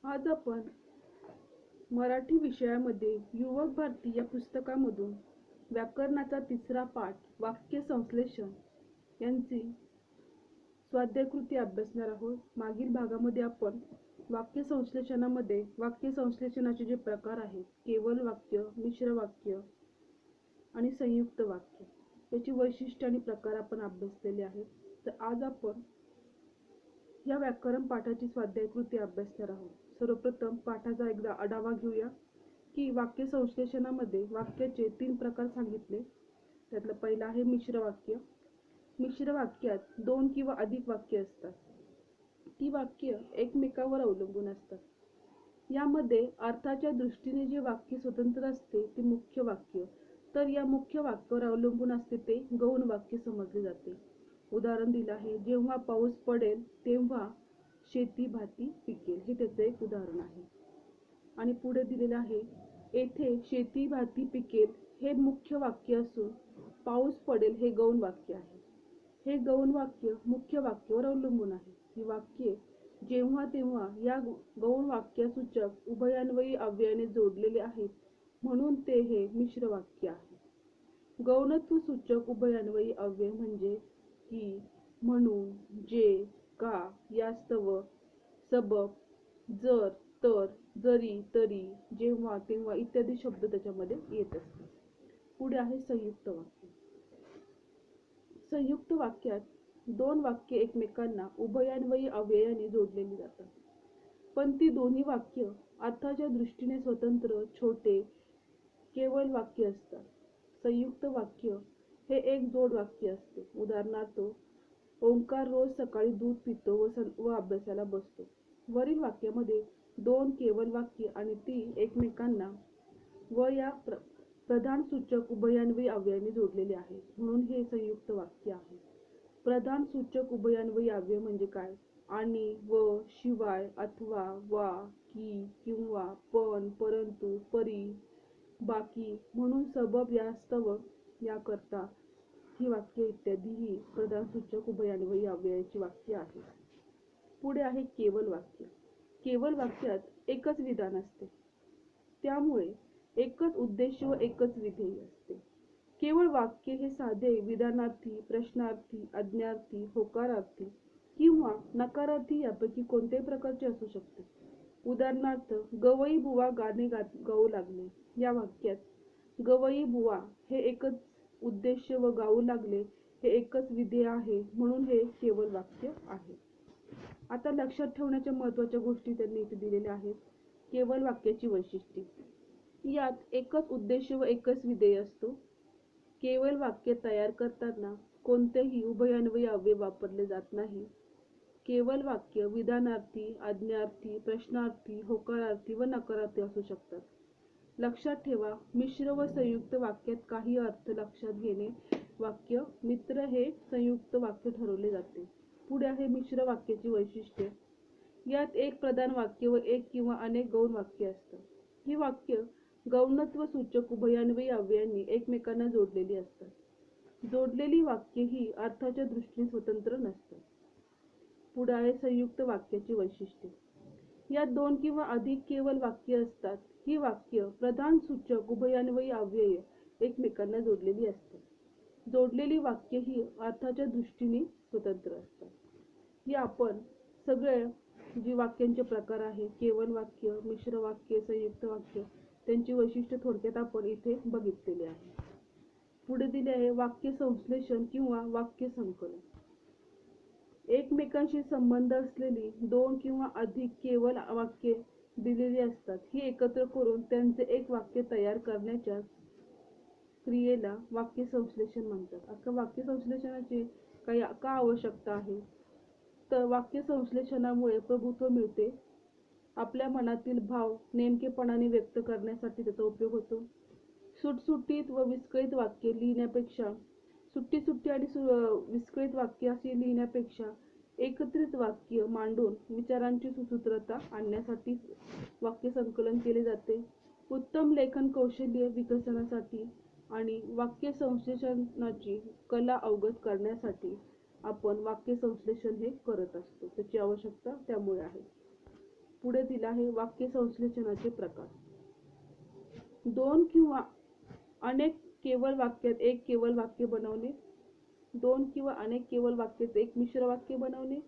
आज आपण मराठी विषयामध्ये युवक भारती या पुस्तकामधून व्याकरणाचा तिसरा पाठ वाक्य संश्लेषण यांची स्वाध्यायकृती अभ्यासणार आहोत. मागील भागामध्ये आपण वाक्य संश्लेषणाचे जे प्रकार आहेत, केवल वाक्य, मिश्र वाक्य आणि संयुक्त वाक्य याची वैशिष्ट्ये आणि प्रकार आपण अभ्यासलेले आहेत. तर आज आपण या व्याकरण पाठाची स्वाध्यायकृती अभ्यासणार आहोत. सर्वप्रथम पाठाचा एकदा आढावा घेऊया की वाक्य संश्लेषणामध्ये वाक्याचे 3 प्रकार सांगितले. त्यातलं पहिलं आहे मिश्र वाक्य. मिश्र वाक्यात 2 किंवा अधिक वाक्य असतात. ती वाक्य एकमेकावर अवलंबून असतात. यामध्ये अर्थाच्या दृष्टीने जे वाक्य स्वतंत्र असते ते मुख्य वाक्य, तर या मुख्य वाक्यावर अवलंबून असते ते गौण वाक्य समजले जाते. उदाहरण दिलं आहे, जेव्हा पाऊस पडेल तेव्हा शेती भाती पिकेल, हे त्याचं एक उदाहरण आहे. आणि पुढे दिलेलं आहे, येथे शेती भाती पिकेल हे मुख्य वाक्य असून पाऊस पडेल हे गौण वाक्य आहे. हे गौण वाक्य मुख्य वाक्यावर अवलंबून आहे. ही वाक्ये जेव्हा तेव्हा या गौण वाक्यासूचक उभयान्वयी अव्ययाने जोडलेले आहेत, म्हणून ते हे मिश्र वाक्य आहे. गौणत्व सूचक उभयान्वयी अव्यय म्हणजे की, म्हणून, जे, का, यास्तव, सबब, जर, तर, जरी, तरी, जेव्हा, तेव्हा इत्यादी शब्द त्याच्यामध्ये येत असतात. पुढे आहे संयुक्त वाक्य. संयुक्त वाक्यात 2 वाक्ये एकमेकांना उभयान्वयी अव्ययाने जोडलेली जातात, पण ती दोन्ही वाक्य अर्थाच्या दृष्टीने स्वतंत्र, छोटे, केवल वाक्य असतात. संयुक्त वाक्य हे एक जोड वाक्य असते. उदाहरणार्थ, ओंकार रोज सकाळी दूध पितो व अभ्यासाला बसतो. वरील वाक्यामध्ये 2 केवल वाक्ये आणि ती एकमेकांना व या प्रधान सूचक उभयान्वयी अव्ययाने जोडलेले आहे, म्हणून हे संयुक्त वाक्य आहे. प्रधान सूचक उभयान्वयी अव्यय म्हणजे काय? आणि, व, शिवाय, अथवा, वा, की, किंवा, पण, परंतु, परी, बाकी, म्हणून, सबब, यास्तव, याकरता ही वाक्य इत्यादी ही प्रधान सूचक उभयान्वयी अव्ययाची वाक्य आहेत. पुढे आहे केवल वाक्य. केवल वाक्यात एकच विधान असते, त्यामुळे एकच उद्देश व एकच विधेय असते. केवळ वाक्य हे साधे विधानार्थी, प्रश्नार्थी, आज्ञार्थी, होकारार्थी किंवा नकारार्थी यापैकी कोणत्याही प्रकारचे असू शकते. उदाहरणार्थ, गवई बुवा गाणे गाऊ लागले. या वाक्यात गवई बुवा हे एकच उद्देश व गाऊ लागले हे एकच विधेय आहे, म्हणून हे केवल वाक्य आहे. आता लक्षात ठेवण्याच्या महत्त्वाच्या गोष्टी त्यांनी इथे दिलेल्या आहेत. केवल वाक्याची वैशिष्ट्ये. यात एकच उद्देश व एकच विधेय असतो. केवल वाक्य तयार करताना कोणतेही उभयान्वयी अव्यय वापरले जात नाही. केवल वाक्य विधानार्थी, आज्ञार्थी, प्रश्नार्थी, होकारार्थी व नकारार्थी असू शकतात. लक्षात ठेवा, मिश्र व संयुक्त वाक्यात काही अर्थ लक्षात घेणे वाक्य मित्र हे संयुक्त वाक्य ठरवले जाते. पुढे आहे मिश्र वाक्याची वैशिष्ट्ये. यात एक प्रधान वाक्य व एक किंवा अनेक गौण वाक्य असतात. ही वाक्य गौणत्व सूचक उभयान्वयी अव्ययांनी एकमेकांना जोडलेली असतात. जोडलेली वाक्ये ही अर्थाच्या दृष्टीने स्वतंत्र नसतात. पुढे आहे संयुक्त वाक्याची वैशिष्ट्ये. यात 2 किंवा अधिक केवल वाक्य असतात. ही वाक्य प्रधान सूचक उभयान्वयी अव्यय एकमेकांना जोडलेली असतात. जोडलेली वाक्य ही अर्थाच्या दृष्टीने स्वतंत्र असतात. ही आपण सगळे जी वाक्यांचे प्रकार आहे, केवल वाक्य, मिश्र वाक्य, संयुक्त वाक्य, त्यांची वैशिष्ट्ये थोडक्यात आपण इथे बघितलेली आहे. पुढे दिले आहे वाक्य संश्लेषण किंवा वाक्य संकलन. एकमेकांशी संबंध असलेली 2 किंवा अधिक केवल वाक्ये दिलेली असतात. ही एकत्र करून त्यांचे एक वाक्य तयार करण्याच्या क्रियेला वाक्य संश्लेषण म्हणतात. आता वाक्य संश्लेषणाची का आवश्यकता आहे? तर वाक्य संश्लेषणामुळे प्रभुत्व मिळते. आपल्या मनातील भाव नेमकेपणाने व्यक्त करण्यासाठी त्याचा उपयोग होतो. सुटसुटीत व विस्कळीत वाक्य लिहिण्यापेक्षा सुट्टी आणि विस्कळीत वाक्य अशी लिहिण्यापेक्षा एकत्रित वाक्य मांडून विचारांची सुसूत्रता आणण्यासाठी वाक्य संकलन केले जाते. उत्तम लेखन कौशल्य विकसनासाठी आणि वाक्य संश्लेषणाची कला अवगत करण्यासाठी आपण वाक्य संश्लेषण हे करत असतो. त्याची आवश्यकता त्यामुळे आहे. पुढे दिला आहे वाक्य संश्लेषणाचे प्रकार. दोन किंवा अनेक केवळ वाक्यात एक केवळ वाक्य बनवणे, दोन किंवा अनेक केवळ वाक्याचे एक मिश्र वाक्य बनवणे,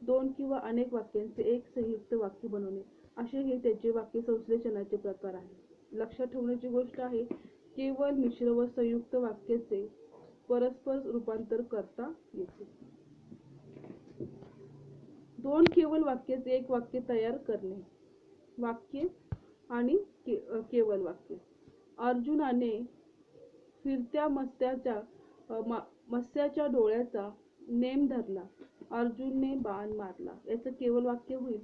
दोन किंवा अनेक वाक्यांचे एक संयुक्त वाक्य बनवणे, असे हे त्याचे वाक्य संश्लेषणाचे प्रकार आहे. लक्षात ठेवण्याची गोष्ट आहे, केवळ मिश्र व संयुक्त वाक्याचे परस्पर रूपांतर करता येते. दोन केवळ वाक्याचे एक वाक्य तयार करणे. वाक्य आणि केवळ वाक्य. अर्जुनाने फिरत्या मत्स्याच्या डोळ्याचा नेम धरला, अर्जुनने बाण मारला. याचं केवळ वाक्य होईल,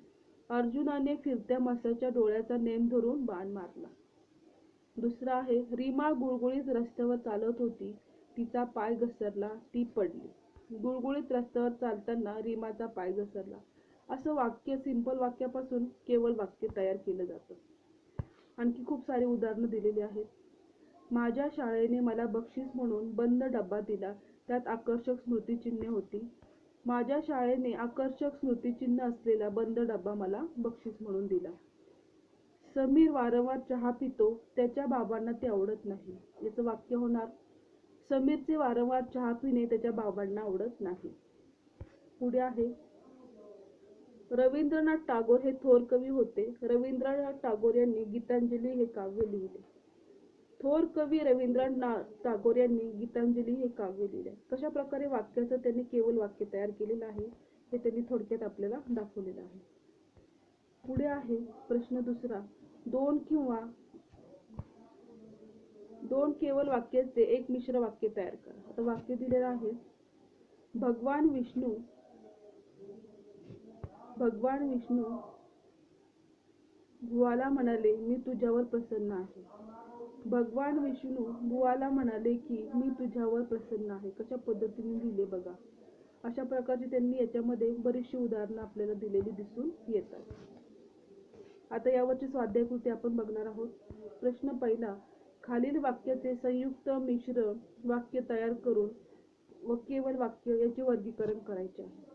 अर्जुनाने फिरत्या मत्स्याच्या डोळ्याचा नेम धरून बाण मारला. दुसरा आहे, रीमा गुळगुळीत रस्त्यावर चालत होती, तिचा पाय घसरला, ती पडली. गुळगुळीत रस्त्यावर चालताना रीमाचा पाय घसरला. असं वाक्य सिंपल वाक्यापासून केवळ वाक्य तयार केलं जातं. आणखी खूप सारी उदाहरणं दिलेली आहेत. माझ्या शाळेने मला बक्षीस म्हणून बंद डब्बा दिला, त्यात आकर्षक स्मृतिचिन्हे होती. माझ्या शाळेने आकर्षक स्मृतिचिन्ह असलेला बंद डब्बा मला बक्षीस म्हणून दिला. समीर वारंवार चहा पितो, त्याच्या बाबांना ते आवडत नाही. याचं वाक्य होणार, समीरचे वारंवार चहा पिणे त्याच्या बाबांना आवडत नाही. पुढे आहे, रवींद्रनाथ टागोर हे थोर कवी होते. रवींद्रनाथ टागोर यांनी गीतांजली हे काव्य लिहिले. थोर कवी रवींद्रनाथ टागोर यांनी गीतांजली हे काव्य लिहिले. कशा प्रकारे वाक्याचं त्यांनी केवळ वाक्य तयार केलेलं आहे हे त्यांनी थोडक्यात आपल्याला दाखवलेलं आहे. पुढे आहे प्रश्न दुसरा, दोन केवळ वाक्याचे एक मिश्र वाक्य तयार करा. आता वाक्य दिलेलं आहे, भगवान विष्णू बुवाला म्हणाले, मी तुझ्यावर प्रसन्न आहे. भगवान विष्णू बुवाला म्हणाले की मी तुझ्यावर प्रसन्न आहे. कशा पद्धतीने लिहिले बघा. अशा प्रकारची त्यांनी याच्यामध्ये बरीचशी उदाहरणं आपल्याला दिलेली दिसून येतात. आता यावरची स्वाध्यायकृती आपण बघणार आहोत. प्रश्न पहिला, खालील वाक्याचे संयुक्त मिश्र वाक्य तयार करून व केवळ वाक्य याचे वर्गीकरण करायचे आहे.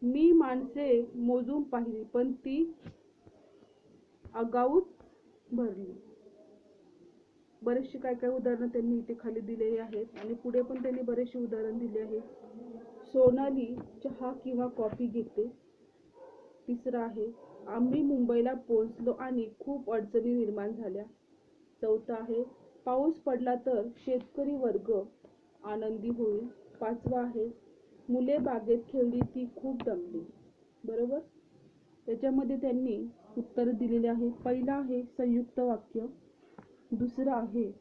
मी माणसे मोजून पाहिली, पण ती आगाऊच भरली. बरेचशी काय उदाहरणं त्यांनी इथे खाली दिलेली आहेत आणि पुढे पण त्यांनी बरेचशी उदाहरण दिले आहेत. सोनाली चहा किंवा कॉफी घेते. तिसरा आहे, आम्ही मुंबईला पोहोचलो आणि खूप अडचणी निर्माण झाल्या. चौथा आहे, पाऊस पडला तर शेतकरी वर्ग आनंदी होईल. पाचवा आहे, मुले बागेत खेळली, ती खूप दमली. बरोबर. त्याच्यामध्ये त्यांनी उत्तर दिलेले आहे. पहिला आहे संयुक्त वाक्य, दुसरं आहे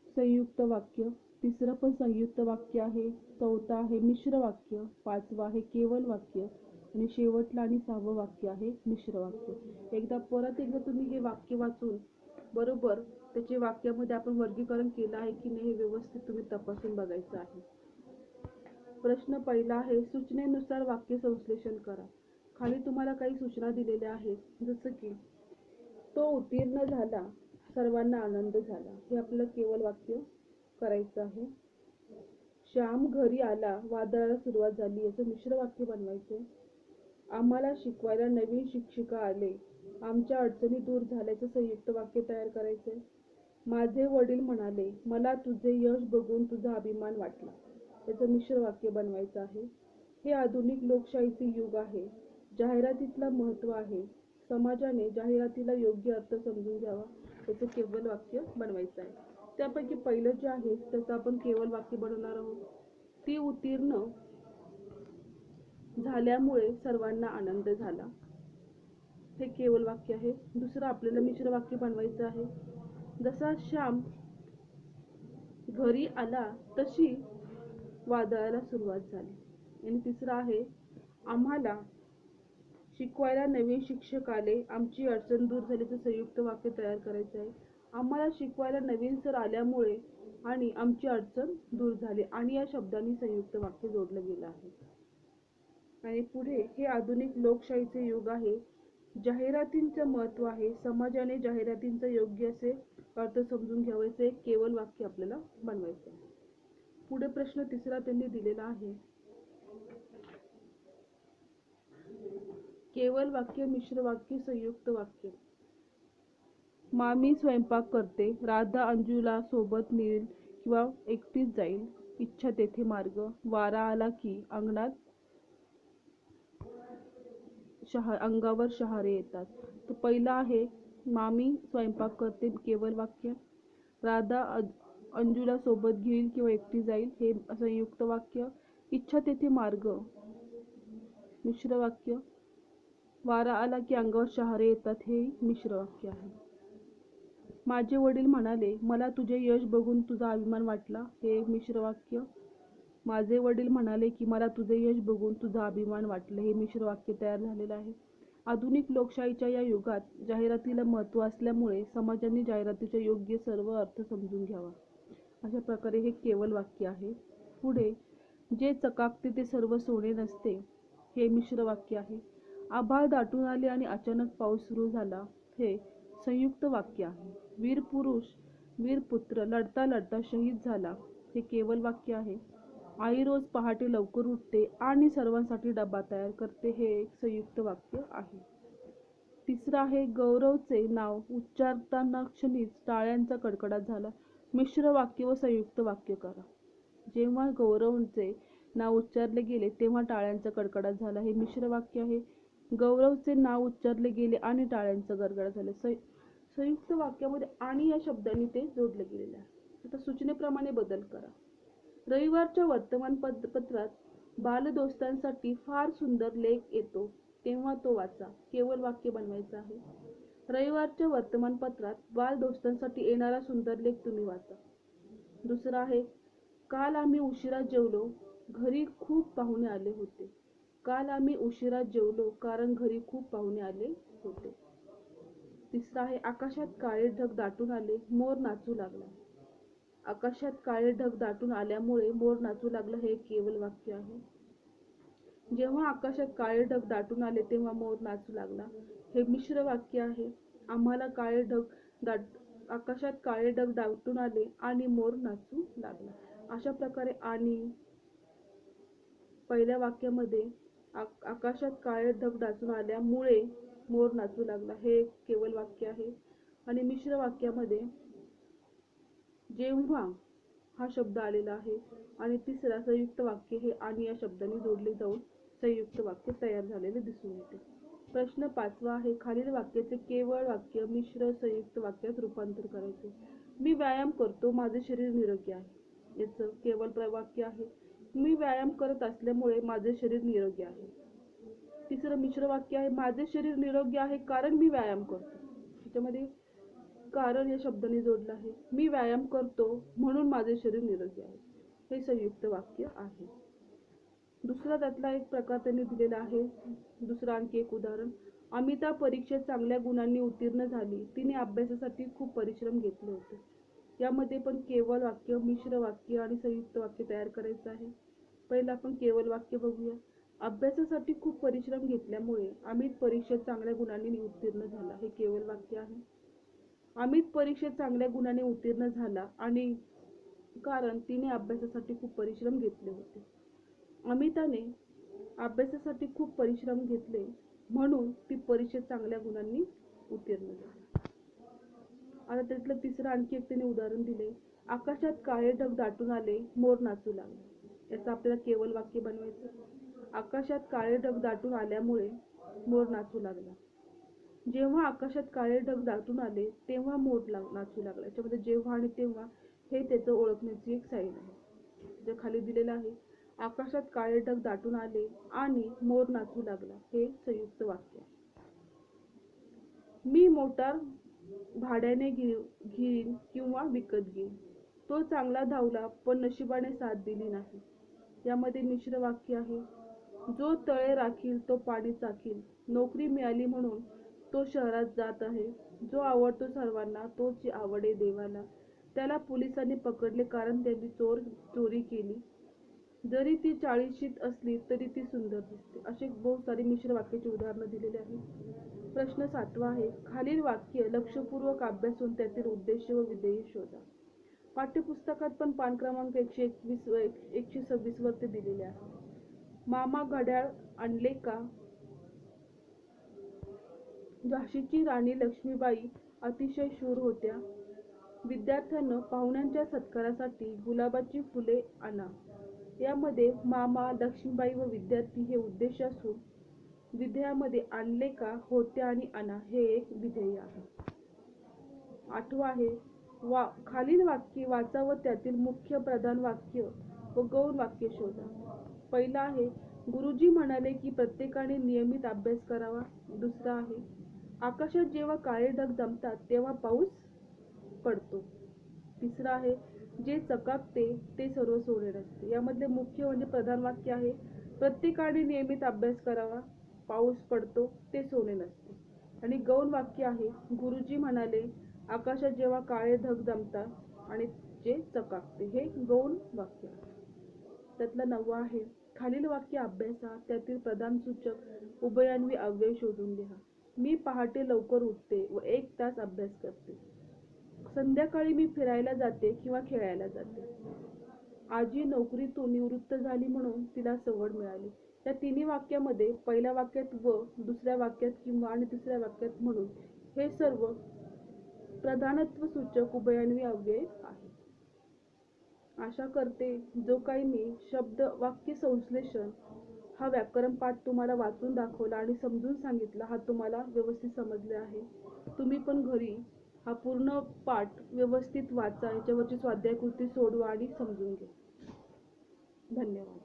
संयुक्त वाक्य, तिसरं पण संयुक्त वाक्य आहे, चौथा आहे मिश्र वाक्य, पाचवा आहे केवळ वाक्य आणि शेवटला आणि 6वं वाक्य आहे मिश्र वाक्य. परत एकदा तुम्ही हे वाक्य वाचून बरोबर त्याचे वाक्यामध्ये आपण वर्गीकरण केलं आहे की नाही हे व्यवस्थित तुम्ही तपासून बघायचं आहे. प्रश्न पहिला आहे, सूचनेनुसार वाक्य संश्लेषण करा. खाली तुम्हाला काही सूचना दिलेल्या आहेत, जसं की तो उत्तीर्ण झाला, सर्वांना आनंद झाला. हे आपल्याला केवळ वाक्य करायचं आहे. श्याम घरी आला, वादळाला सुरुवात झाली. याचं मिश्र वाक्य बनवायचं. आम्हाला शिकवायला नवीन शिक्षिका आले, आमच्या अडचणी दूर झाल्याचं संयुक्त वाक्य तयार करायचंय. माझे वडील म्हणाले, मला तुझे यश बघून तुझा अभिमान वाटला. याचं मिश्र वाक्य बनवायचं आहे. हे आधुनिक लोकशाहीचे युग आहे, जाहिरातीतलं महत्त्व आहे, समाजाने जाहिरातीला योग्य अर्थ समजून घ्यावा. याचं केवळ वाक्य बनवायचं आहे. त्यापैकी पहिलं जे आहे त्याचं आपण केवळ वाक्य बनवणार आहोत. ती उत्तीर्ण झाल्यामुळे सर्वांना आनंद झाला. हे केवळ वाक्य आहे. दुसरं आपल्याला मिश्र वाक्य बनवायचं आहे. जसा श्याम घरी आला तशी वादळाला सुरुवात झाली. आणि तिसरं आहे, आम्हाला शिकवायला नवीन शिक्षक आले, आमची अडचण दूर झाल्याचं संयुक्त वाक्य तयार करायचं आहे. आम्हाला शिकवायला नवीन सर आल्यामुळे आणि आमची अडचण दूर झाली आणि या शब्दांनी संयुक्त वाक्य जोडलं गेलं आहे. आणि पुढे हे आधुनिक लोकशाहीचे युग आहे, जाहिरातींचं महत्त्व आहे, समाजाने जाहिरातींचा योग्य असे अर्थ समजून घ्यावयाचे एक केवळ वाक्य आपल्याला बनवायचं आहे. पुढे प्रश्न तिसरा त्यांनी दिलेला आहे. केवळ वाक्य, मिश्र वाक्य, संयुक्त वाक्य. मामी स्वयंपाक करते, राधा अंजूला सोबत नेईल किंवा एकटीच जाईल, इच्छा तेथे मार्ग, वारा आला की अंगणात अंगावर शहारे येतात. तर पहिला आहे मामी स्वयंपाक करते, केवळ वाक्य. राधा अंजूला सोबत घेईल किंवा एकटी जाईल, हे संयुक्त वाक्य. इच्छा तेथे मार्ग, मिश्र वाक्य. वारा आला की अंगावर शहारे येतात, हे मिश्र वाक्य आहे. माझे वडील म्हणाले, मला तुझे यश बघून तुझा अभिमान वाटला, हे मिश्र वाक्य. माझे वडील म्हणाले की मला तुझे यश बघून तुझा अभिमान वाटला, हे मिश्र वाक्य तयार झालेलं आहे. आधुनिक लोकशाहीच्या या युगात जाहिरातीला महत्त्व असल्यामुळे समाजाने जाहिरातीचा योग्य सर्व अर्थ समजून घ्यावा. अशा प्रकारे हे केवळ वाक्य आहे. पुढे, जे चकाकते ते सर्व सोने नसते, हे मिश्र वाक्य आहे. आभाळ दाटून आले आणि अचानक पाऊस सुरू झाला, हे संयुक्त वाक्य आहे. वीर पुरुष, वीर पुत्र लढता लढता शहीद झाला, हे केवळ वाक्य आहे. आई रोज पहाटे लवकर उठते आणि सर्वांसाठी डबा तयार करते, हे एक संयुक्त वाक्य आहे. तिसरं आहे गौरवचे नाव उच्चारताना क्षणीच टाळ्यांचा कडकडाट झाला, मिश्र वाक्य व संयुक्त वाक्य करा. जेव्हा गौरवचे नाव उच्चारले गेले तेव्हा टाळ्यांचा कडकडाट झाला, हे मिश्र वाक्य आहे. गौरवचे नाव उच्चारले गेले आणि टाळ्यांचा गडगडाट झाला. संयुक्त वाक्यामध्ये आणि या शब्दांनी ते जोडले गेलेले आहे. आता सूचनेप्रमाणे बदल करा. रविवारच्या वर्तमानपत्रात बालदोस्तांसाठी फार सुंदर लेख येतो, तेव्हा तो वाचा. केवळ वाक्य बनवायचं आहे. रविवारच्या वर्तमानपत्रात बालदोस्तांसाठी येणारा सुंदर लेख तुम्ही वाचा. दुसरा आहे, काल आम्ही उशिरा जेवलो, घरी खूप पाहुणे आले होते. काल आम्ही उशिरा जेवलो कारण घरी खूप पाहुणे आले होते. तिसरा आहे, आकाशात काळे ढग दाटून आले, मोर नाचू लागला. आकाशात काळे ढग दाटून आल्यामुळे मोर नाचू लागला, हे केवळ वाक्य आहे. जेव्हा आकाशात काळे ढग दाटून आले तेव्हा मोर नाचू लागला, हे मिश्र वाक्य आहे. आम्हाला आकाशात काळे ढग दाटून आले आणि मोर नाचू लागला. अशा प्रकारे आणि पहिल्या वाक्यामध्ये आकाशात काळे ढग दाटून आल्यामुळे मोर नाचू लागला, हे केवळ वाक्य आहे. आणि मिश्र वाक्यामध्ये जेव्हा हा शब्द आलेला आहे आणि तिसरा संयुक्त वाक्य हे आणि या शब्दाने जोडले जाऊन संयुक्त वाक्य तयार झालेले दिसून येते. प्रश्न 5 आहे, खालील वाक्याचे केवळ वाक्य मिश्र संयुक्त वाक्यात रूपांतर करायचे. मी व्यायाम करतो, माझे शरीर निरोगी आहे. याचं केवळ वाक्य आहे. मी व्यायाम करत असल्यामुळे माझे शरीर निरोगी आहे. तिसरं मिश्र वाक्य आहे, माझे शरीर निरोगी आहे कारण मी व्यायाम करतो. त्याच्यामध्ये कारण या शब्दाने जोडलं आहे. मी व्यायाम करतो म्हणून माझे शरीर निरोगी आहे, हे संयुक्त वाक्य आहे. दुसरा त्यातला एक प्रकार त्यांनी दिलेला आहे. दुसरं आणखी एक उदाहरण, अमिता परीक्षेत चांगल्या गुणांनी उत्तीर्ण झाली, तिने अभ्यासासाठी खूप परिश्रम घेतले होते. यामध्ये पण केवळ वाक्य, मिश्र वाक्य आणि संयुक्त वाक्य तयार करायचं आहे. पहिलं आपण केवळ वाक्य बघूया. अभ्यासासाठी खूप परिश्रम घेतल्यामुळे अमित परीक्षेत चांगल्या गुणांनी उत्तीर्ण झाला, हे केवळ वाक्य आहे. अमित परीक्षेत चांगल्या गुणाने उत्तीर्ण झाला आणि कारण तिने अभ्यासासाठी खूप परिश्रम घेतले होते. अमिताने अभ्यासासाठी खूप परिश्रम घेतले म्हणून ती परीक्षेत चांगल्या गुणांनी उत्तीर्ण झाली. आता त्यातलं तिसरं आणखी एक त्याने उदाहरण दिले, आकाशात काळे ढग दाटून आले, मोर नाचू लागला. याचं आपल्याला केवळ वाक्य बनवायचं. आकाशात काळे ढग दाटून आल्यामुळे मोर नाचू लागला. जेव्हा आकाशात काळे ढग दाटून आले तेव्हा मोर नाचू लागला. याच्यामध्ये जेव्हा आणि तेव्हा हे त्याचं ओळखण्याची एक साईन आहे. जे खाली दिलेलं आहे, आकाशात काळे ढग दाटून आले आणि मोर नाचू लागला, हे संयुक्त वाक्य आहे. मी मोटार भाड्याने घेईन किंवा विकत घेईन. तो चांगला धावला पण नशिबाने साथ दिली नाही. यामध्ये मिश्र वाक्य आहे. जो तळे राखील तो पाणी चाखील. नोकरी मिळाली म्हणून तो शहरात जात आहे. जो आवडतो सर्वांना तोची आवडे देवाला. त्याला पोलिसांनी पकडले कारण त्यांनी चोरी केली. जरी ती 40शीत असली तरी ती सुंदर दिसते. असे बहुत सारे मिश्र वाक्याची उदाहरणं दिलेली आहेत. प्रश्न 7 आहे, खालील वाक्य लक्षपूर्वक अभ्यासून त्यातील उद्देश व विधेय शोधा. पाठ्यपुस्तकात पण पान क्रमांक 126 वर ते दिलेले आहे. मामा घड्याळ आणले का? झाशीची राणी लक्ष्मीबाई अतिशय शूर होत्या. विद्यार्थ्यांनो, पाहुण्यांच्या सत्कारासाठी गुलाबाची फुले आणा. यामध्ये मामा, लक्ष्मीबाई व विद्यार्थी हे उद्देश असून विधेयामध्ये आणले का, होते आणि आणा हे एक विधेय आहे. 8वा आहे खालील वाक्ये वाचा व त्यातील मुख्य प्रधान वाक्य व गौण वाक्य शोधा. पहिला आहे गुरुजी म्हणाले की प्रत्येकाने नियमित अभ्यास करावा. दुसरा आहे आकाशात जेव्हा काळे ढग जमतात तेव्हा पाऊस पडतो. तिसरा आहे जे चकाकते ते सर्व सोने नसते. यामधले मुख्य म्हणजे प्रधान वाक्य आहे प्रत्येकाने नियमित अभ्यास करावा, पाऊस पडतो ते सोने नसते. आणि गौण वाक्य आहे गुरुजी म्हणाले आकाशात जेव्हा काळे ढग जमतात आणि जे चकाकते, हे गौण वाक्य आहे. त्यातला 9वा आहे खालील वाक्य अभ्यासा, त्यातील प्रधान सूचक उभयान्वी अव्यय शोधून लिहा. मी पहाटे लवकर उठते व 1 तास अभ्यास करते. संध्याकाळी मी फिरायला जाते किंवा खेळायला जाते. आजी नोकरीतून निवृत्त झाली म्हणून तिला सवड मिळाली. या तिन्ही वाक्यामध्ये पहिल्या वाक्यात व, दुसऱ्या वाक्यात किंवा आणि तिसऱ्या वाक्यात म्हणून हे सर्व प्रधानत्व सूचक उभयान्वी अव्यय आहे. आशा करते जो काही मी शब्द वाक्य संश्लेषण हा व्याकरण पाठ तुम्हाला वाचून दाखवला आणि समजून सांगितला, हा तुम्हाला व्यवस्थित समजले आहे. तुम्ही पण घरी हा पूर्ण पाठ व्यवस्थित वाचा, याच्यावरची स्वाध्याय कृती सोडवा आणि समजून घ्या. धन्यवाद.